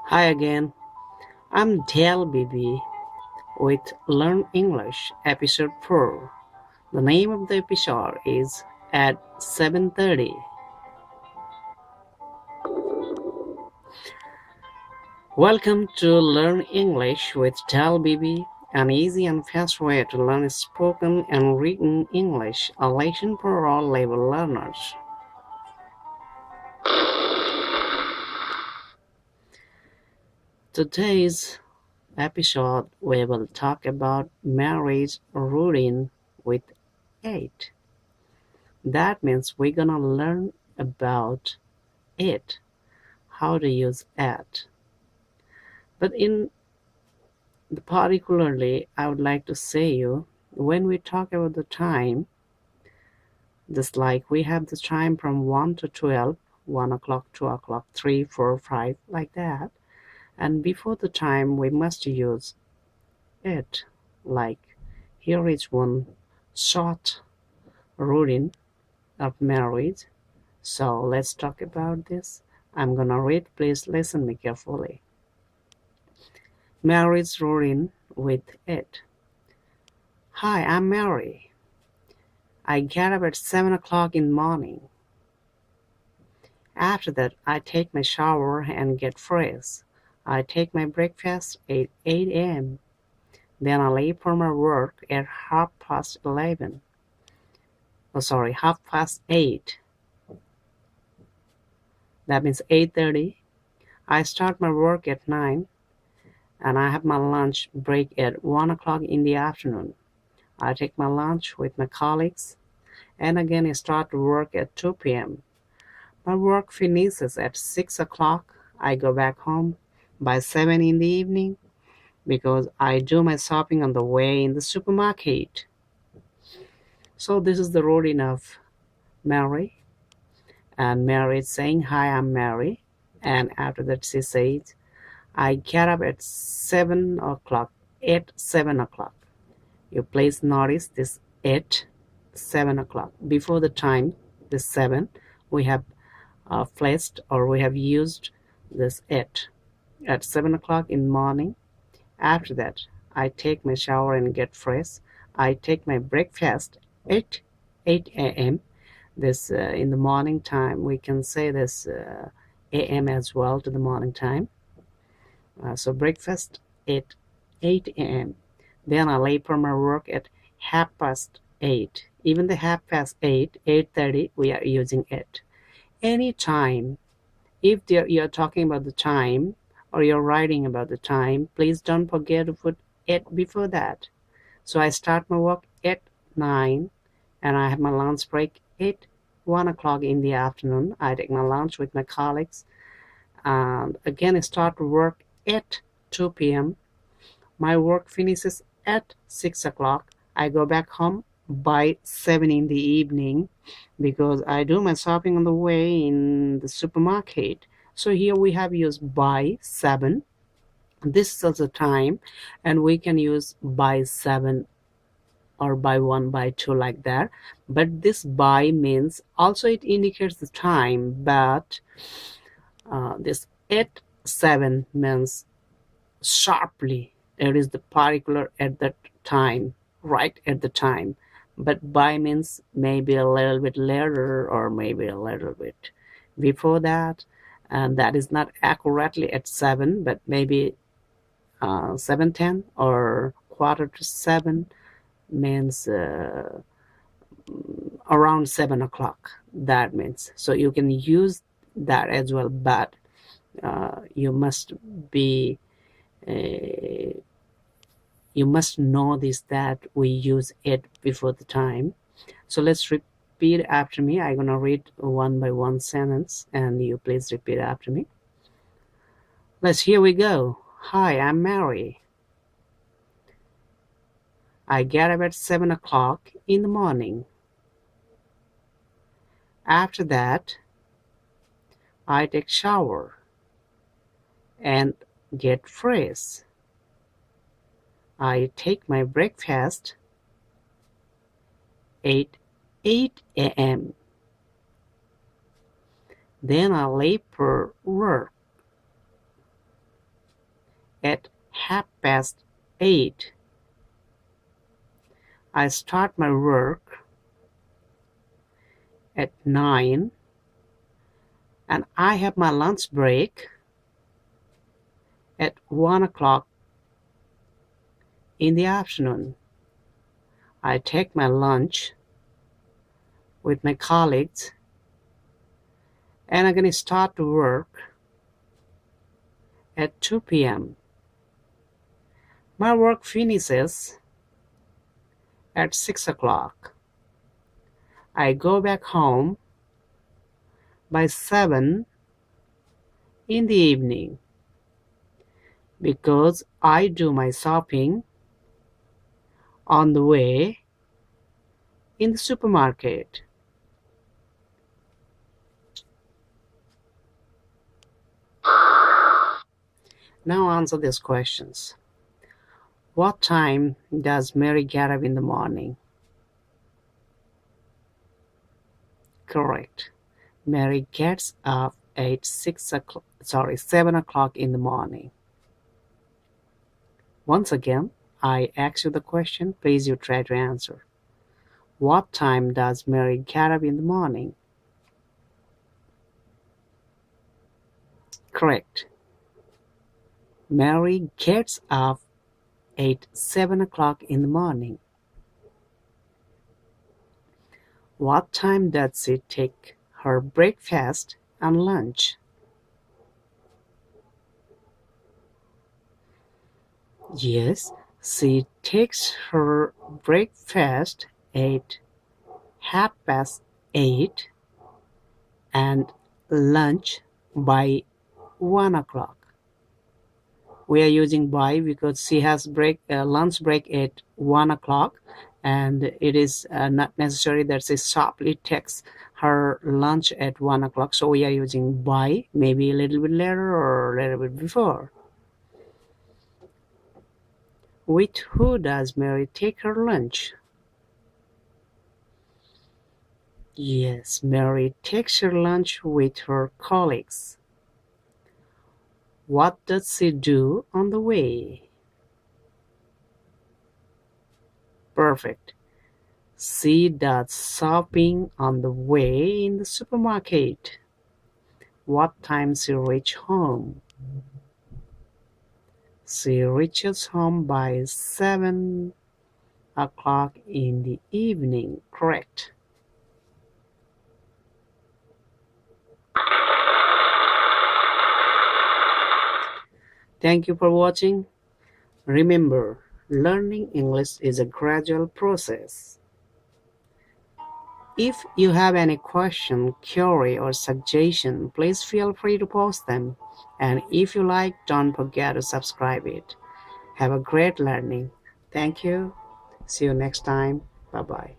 Hi again. I'm Dale BB with Learn English episode 4. The name of the episode is at 7:30. Welcome to Learn English with Dale BB, an easy and fast way to learn spoken and written English, a lesson for all level learners. Today's episode we will talk about marriage routine with 8. That means we're gonna learn about it, how to use it. But in particularly, I would like to say you, when we talk about the time, just like we have the time from 1 to 12, 1 o'clock, 2 o'clock, 3, 4, 5, like that. And before the time, we must use it. Like here is one short routine of marriage. So let's talk about this. I'm gonna read, please listen me carefully. Mary's routine with it. Hi, I'm Mary. I get up at 7 o'clock in the morning. After that, I take my shower and get fresh. I take my breakfast at 8 a.m. Then I leave for my work at half past 11. Half past 8. That means 8:30. I start my work at 9 and I have my lunch break at 1 o'clock in the afternoon. I take my lunch with my colleagues and again I start work at 2 p.m. My work finishes at 6 o'clock. I go back home by 7 in the evening because I do my shopping on the way in the supermarket. So this is the routine of Mary. And Mary is saying, hi, I'm Mary. And after that she says, I get up at 7 o'clock, at 7 o'clock. You please notice this at 7 o'clock. Before the time, the 7, we have placed or we have used this at 7 o'clock in the morning. After that, I take my shower and get fresh. I take my breakfast at 8 a.m. This in the morning time, we can say this a.m. as well to the morning time. So breakfast at 8 a.m. Then I leave for my work at half past 8. Even the half past 8, 8:30, we are using it. Any time, if you're talking about the time or you're writing about the time, please don't forget to put it before that. So I start my work at 9 and I have my lunch break at 1 o'clock in the afternoon. I take my lunch with my colleagues and again I start work at 2 p.m. My work finishes at 6 o'clock. I go back home by 7 in the evening because I do my shopping on the way in the supermarket. So here we have used by 7. This is also time and we can use by 7 or by 1, by 2 like that. But this by means also it indicates the time, but this at 7 means sharply. It is the particular at that time, right at the time. But by means maybe a little bit later or maybe a little bit before that. And that is not accurately at 7, but maybe 7:10 or quarter to 7 means around 7 o'clock. That means. So you can use that as well, but you must be you must know this that we use it before the time. So let's repeat after me. I'm gonna read one by one sentence and you please repeat after me. Here we go. Hi, I'm Mary. I get up at 7 o'clock in the morning. After that, I take shower and get fresh. I take my breakfast at 8 a.m. Then I leave for work at 8:30. I start my work at 9, and I have my lunch break at 1 o'clock in the afternoon. I take my lunch with my colleagues, and I'm going to start to work at 2 p.m. My work finishes at 6 o'clock. I go back home by 7 in the evening because I do my shopping on the way in the supermarket. Now answer these questions. What time does Mary get up in the morning? Correct. Mary gets up at 7 o'clock in the morning. Once again, I ask you the question, please you try to answer. What time does Mary get up in the morning? Correct. Mary gets up at 7 o'clock in the morning. What time does she take her breakfast and lunch? Yes, she takes her breakfast at 8:30 and lunch by 1 o'clock. We are using by because she has lunch break at 1 o'clock, and it is not necessary that she sharply takes her lunch at 1 o'clock. So we are using by, maybe a little bit later or a little bit before. With who does Mary take her lunch? Yes, Mary takes her lunch with her colleagues. What does she do on the way? Perfect. She does shopping on the way in the supermarket. What time she reach home? She reaches home by 7 o'clock in the evening. Correct. Thank you for watching. Remember, learning English is a gradual process. If you have any question, query, or suggestion, please feel free to post them. And if you like, don't forget to subscribe it. Have a great learning. Thank you. See you next time. Bye-bye.